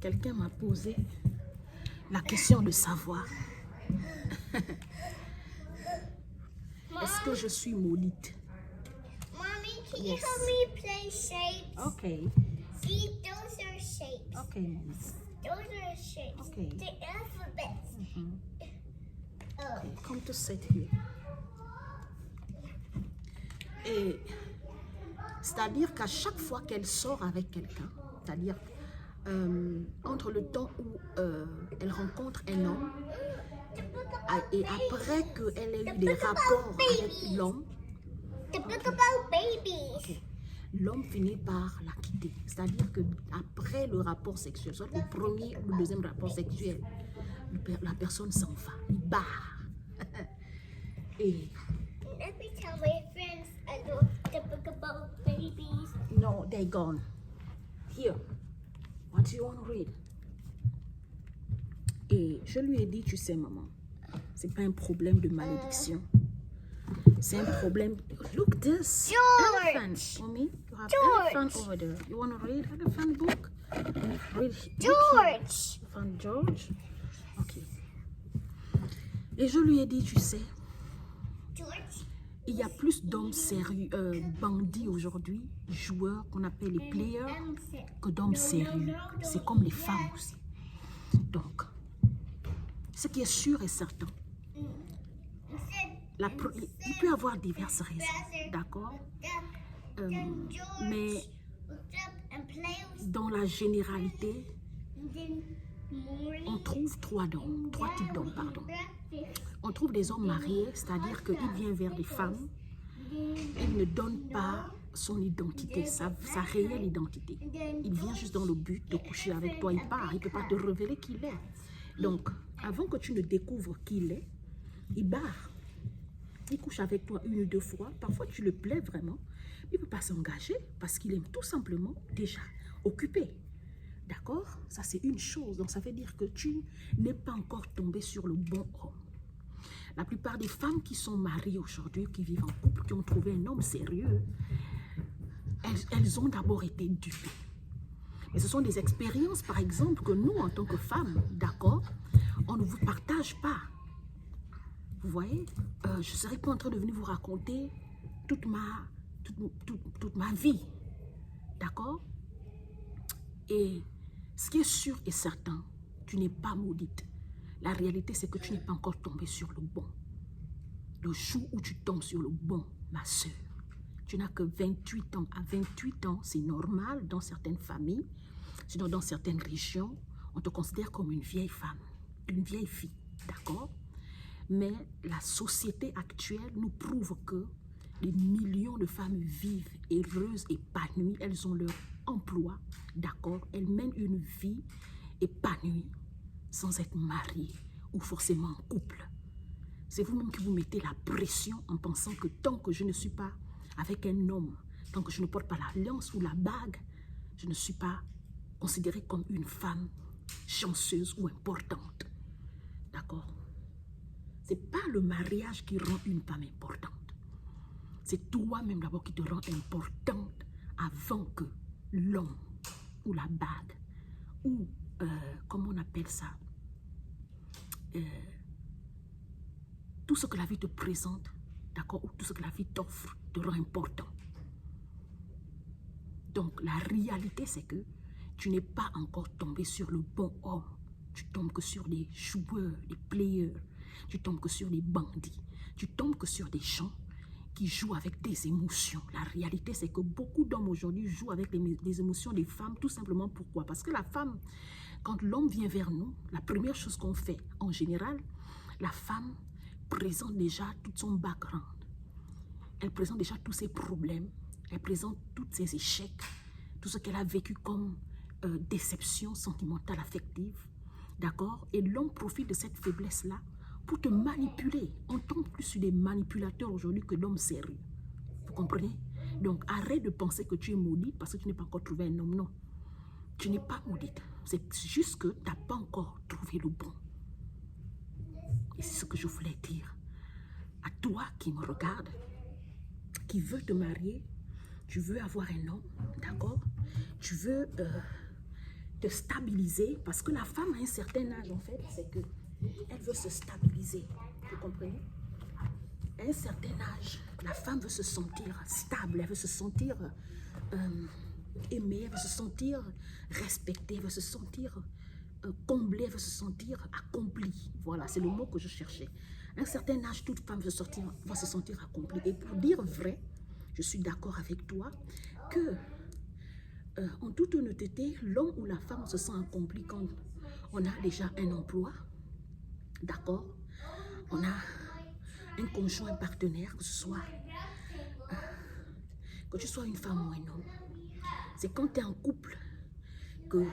quelqu'un m'a posé la question de savoir est-ce que je suis maudite? Mommy, can Yes. you help me play shapes? Okay. See, those are shapes. Okay, mommy. Those are shapes. Okay. The alphabets. Oh. Come to sit here. Et c'est-à-dire qu'à chaque fois qu'elle sort avec quelqu'un, c'est-à-dire entre le temps où elle rencontre un homme et après qu'elle ait eu des rapports avec l'homme, The book about babies. l'homme finit par la quitter. C'est-à-dire qu'après le rapport sexuel, soit le premier ou le deuxième rapport sexuel, la personne s'en va, il barre. Et Let me tell my friends I know the book about babies. no, they're gone. Here, what do you want to read? Et je lui ai dit, tu sais maman, c'est pas un problème de malédiction. C'est un problème. Look this. George. Elephant. Mommy, you have George. elephant over there. You want to read elephant book? Read George. Elephant George. Ok. Et je lui ai dit, tu sais, George. il y a plus d'hommes sérieux, bandits aujourd'hui, joueurs qu'on appelle les players, que d'hommes sérieux. C'est comme les femmes aussi. Donc, ce qui est sûr et certain, il peut y avoir diverses raisons, d'accord? Mais dans la généralité, on trouve trois types d'hommes, pardon. On trouve des hommes mariés, c'est-à-dire qu'il vient vers des femmes, il ne donne pas son identité, sa réelle identité. Il vient juste dans le but de coucher avec toi, il part, il ne peut pas te révéler qui il est. Donc, avant que tu ne découvres qui il est, il barre. Il couche avec toi une ou deux fois, parfois tu le plais vraiment, mais il ne peut pas s'engager parce qu'il est tout simplement déjà occupé. D'accord? Ça, c'est une chose. Donc, ça veut dire que tu n'es pas encore tombé sur le bon homme. La plupart des femmes qui sont mariées aujourd'hui, qui vivent en couple, qui ont trouvé un homme sérieux, elles ont d'abord été dupées. Mais ce sont des expériences, par exemple, que nous, en tant que femmes, d'accord, on ne vous partage pas. Vous voyez, je ne serais pas en train de venir vous raconter toute ma vie. D'accord? Et ce qui est sûr et certain, tu n'es pas maudite. La réalité, c'est que tu n'es pas encore tombé sur le bon. Le jour où tu tombes sur le bon, ma soeur, tu n'as que 28 ans. À 28 ans, c'est normal dans certaines familles, sinon dans certaines régions, on te considère comme une vieille femme, une vieille fille. D'accord? Mais la société actuelle nous prouve que les millions de femmes vivent heureuses, épanouies, elles ont leur emploi, d'accord? Elles mènent une vie épanouie sans être mariées ou forcément en couple. C'est vous-même qui vous mettez la pression en pensant que tant que je ne suis pas avec un homme, tant que je ne porte pas l'alliance ou la bague, je ne suis pas considérée comme une femme chanceuse ou importante. D'accord? Ce n'est pas le mariage qui rend une femme importante. C'est toi-même d'abord qui te rend importante avant que l'homme ou la bague ou, comment on appelle ça, tout ce que la vie te présente, d'accord, ou tout ce que la vie t'offre te rend important. Donc, la réalité, c'est que tu n'es pas encore tombé sur le bon homme. Tu tombes que sur des joueurs, des players. Tu tombes que sur des bandits. Tu tombes que sur des gens qui jouent avec des émotions. La réalité, c'est que beaucoup d'hommes aujourd'hui jouent avec les émotions des femmes. Tout simplement pourquoi? Parce que la femme, quand l'homme vient vers nous, la première chose qu'on fait, en général, la femme présente déjà tout son background. Elle présente déjà tous ses problèmes. Elle présente tous ses échecs. Tout ce qu'elle a vécu comme déception sentimentale, affective. D'accord? Et l'homme profite de cette faiblesse-là pour te manipuler. On tombe plus sur des manipulateurs aujourd'hui que d'hommes sérieux. Vous comprenez? Donc, arrête de penser que tu es maudite parce que tu n'as pas encore trouvé un homme. Non. Tu n'es pas maudite. C'est juste que tu n'as pas encore trouvé le bon. Et c'est ce que je voulais dire. À toi qui me regarde, qui veut te marier, tu veux avoir un homme, d'accord? Tu veux te stabiliser, parce que la femme à un certain âge, en fait, c'est que elle veut se stabiliser. Vous comprenez? À un certain âge, la femme veut se sentir stable, elle veut se sentir aimée, elle veut se sentir respectée, elle veut se sentir comblée, elle veut se sentir accomplie. Voilà, c'est le mot que je cherchais. À un certain âge, toute femme va se sentir accomplie. Et pour dire vrai, je suis d'accord avec toi que, en toute honnêteté, l'homme ou la femme se sent accompli quand on a déjà un emploi, d'accord? On a un conjoint, un partenaire, que ce soit que tu sois une femme ou un homme. C'est quand tu es en couple que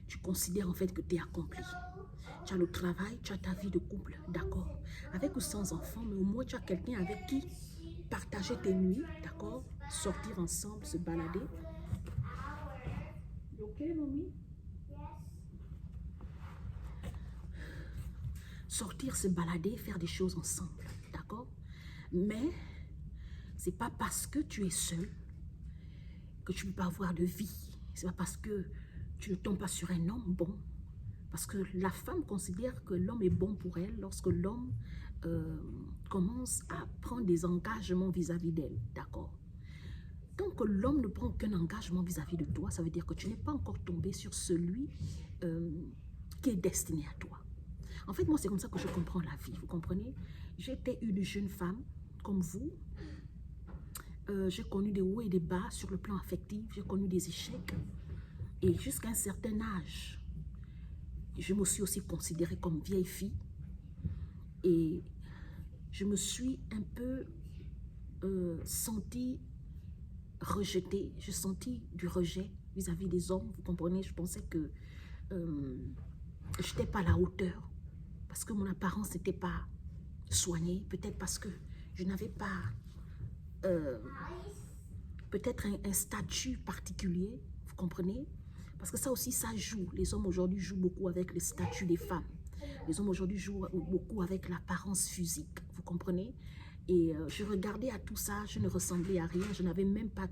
tu considères en fait que tu es accompli. Tu as le travail, tu as ta vie de couple, d'accord? Avec ou sans enfant, mais au moins tu as quelqu'un avec qui partager tes nuits, d'accord? Sortir ensemble, se balader. Ok, mamie? Sortir, se balader, faire des choses ensemble, d'accord? Mais c'est pas parce que tu es seul que tu ne peux pas avoir de vie. C'est pas parce que tu ne tombes pas sur un homme bon. Parce que la femme considère que l'homme est bon pour elle lorsque l'homme commence à prendre des engagements vis-à-vis d'elle, d'accord? Tant que l'homme ne prend aucun engagement vis-à-vis de toi, ça veut dire que tu n'es pas encore tombé sur celui qui est destiné à toi. En fait, moi, c'est comme ça que je comprends la vie, vous comprenez? J'étais une jeune femme, comme vous. J'ai connu des hauts et des bas sur le plan affectif, j'ai connu des échecs. Et jusqu'à un certain âge, je me suis aussi considérée comme vieille fille. Et je me suis un peu sentie rejetée. J'ai senti du rejet vis-à-vis des hommes, vous comprenez? Je pensais que je n'étais pas à la hauteur. Parce que mon apparence n'était pas soignée. Peut-être parce que je n'avais pas peut-être un statut particulier, vous comprenez? Parce que ça aussi, ça joue. Les hommes aujourd'hui jouent beaucoup avec le statut des femmes. Les hommes aujourd'hui jouent beaucoup avec l'apparence physique, vous comprenez? Et je regardais à tout ça, je ne ressemblais à rien, je n'avais même pas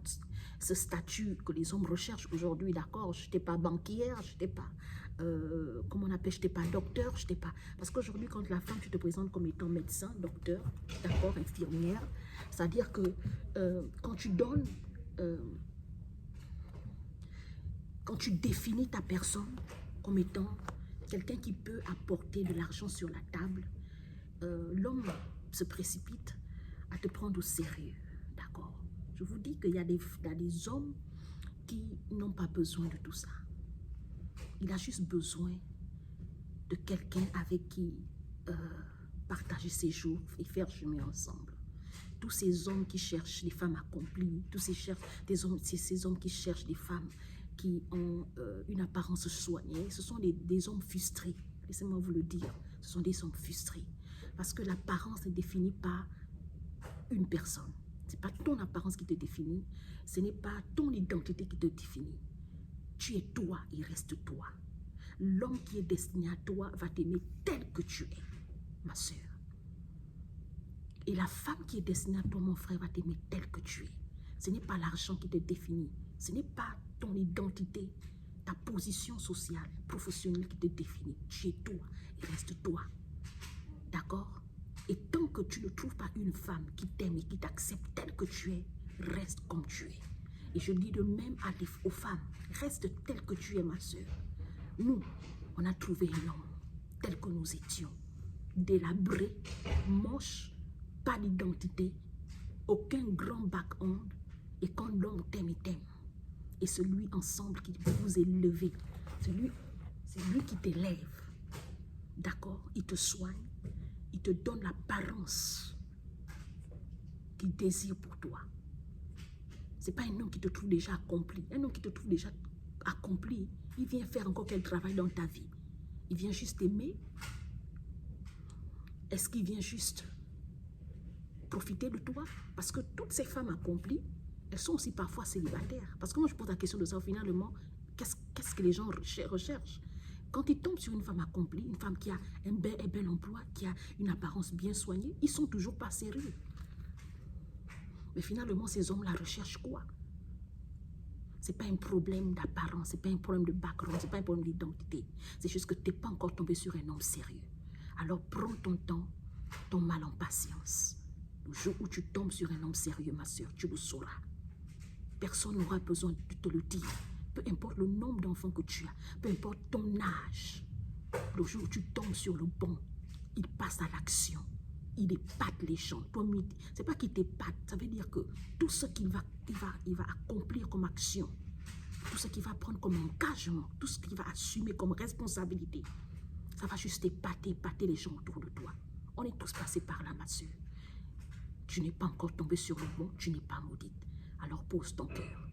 ce statut que les hommes recherchent aujourd'hui, d'accord? Je n'étais pas banquière, je n'étais pas, comment on appelle, je n'étais pas docteur, je n'étais pas... Parce qu'aujourd'hui, quand la femme, tu te présentes comme étant médecin, docteur, d'accord, infirmière, c'est-à-dire que quand tu donnes... quand tu définis ta personne comme étant quelqu'un qui peut apporter de l'argent sur la table, l'homme se précipite à te prendre au sérieux, d'accord? Je vous dis qu'il y a des hommes qui n'ont pas besoin de tout ça. Il a juste besoin de quelqu'un avec qui partager ses jours et faire chemin ensemble. Tous ces hommes qui cherchent des femmes accomplies, tous ces hommes qui cherchent des femmes qui ont une apparence soignée, ce sont des hommes frustrés. Laissez-moi vous le dire, ce sont des hommes frustrés. Parce que l'apparence ne définit pas une personne. Ce n'est pas ton apparence qui te définit, ce n'est pas ton identité qui te définit. Tu es toi et reste toi. L'homme qui est destiné à toi va t'aimer tel que tu es, ma soeur. Et la femme qui est destinée à toi, mon frère, va t'aimer tel que tu es. Ce n'est pas l'argent qui te définit. Ce n'est pas ton identité, ta position sociale, professionnelle qui te définit. Tu es toi et reste toi. D'accord? Et tant que tu ne trouves pas une femme qui t'aime et qui t'accepte tel que tu es, reste comme tu es. Et je dis de même aux femmes, reste tel que tu es, ma soeur. Nous, on a trouvé un homme tel que nous étions. Délabré, moche, pas d'identité, aucun grand background. Et quand l'homme t'aime, il t'aime. Et celui ensemble qui vous élève, c'est lui qui t'élève. D'accord? Il te soigne, il te donne l'apparence qu'il désire pour toi. Ce n'est pas un homme qui te trouve déjà accompli. Un homme qui te trouve déjà accompli, il vient faire encore quel travail dans ta vie? Il vient juste aimer? Est-ce qu'il vient juste profiter de toi? Parce que toutes ces femmes accomplies, elles sont aussi parfois célibataires. Parce que moi, je pose la question de ça, finalement, qu'est-ce que les gens recherchent? Quand ils tombent sur une femme accomplie, une femme qui a un bel emploi, qui a une apparence bien soignée, ils ne sont toujours pas sérieux. Mais finalement, ces hommes-là recherchent quoi? Ce n'est pas un problème d'apparence, ce n'est pas un problème de background, ce n'est pas un problème d'identité. C'est juste que tu n'es pas encore tombé sur un homme sérieux. Alors prends ton temps, ton mal en patience. Le jour où tu tombes sur un homme sérieux, ma soeur, tu le sauras. Personne n'aura besoin de te le dire. Peu importe le nombre d'enfants que tu as, peu importe ton âge. Le jour où tu tombes sur le bon, il passe à l'action. Il épate les gens. Ce n'est pas qu'il t'épate, ça veut dire que tout ce qu'il va accomplir comme action, tout ce qu'il va prendre comme engagement, tout ce qu'il va assumer comme responsabilité, ça va juste épater les gens autour de toi. On est tous passés par là, ma soeur. Tu n'es pas encore tombé sur le bon, tu n'es pas maudite. Alors pose ton cœur.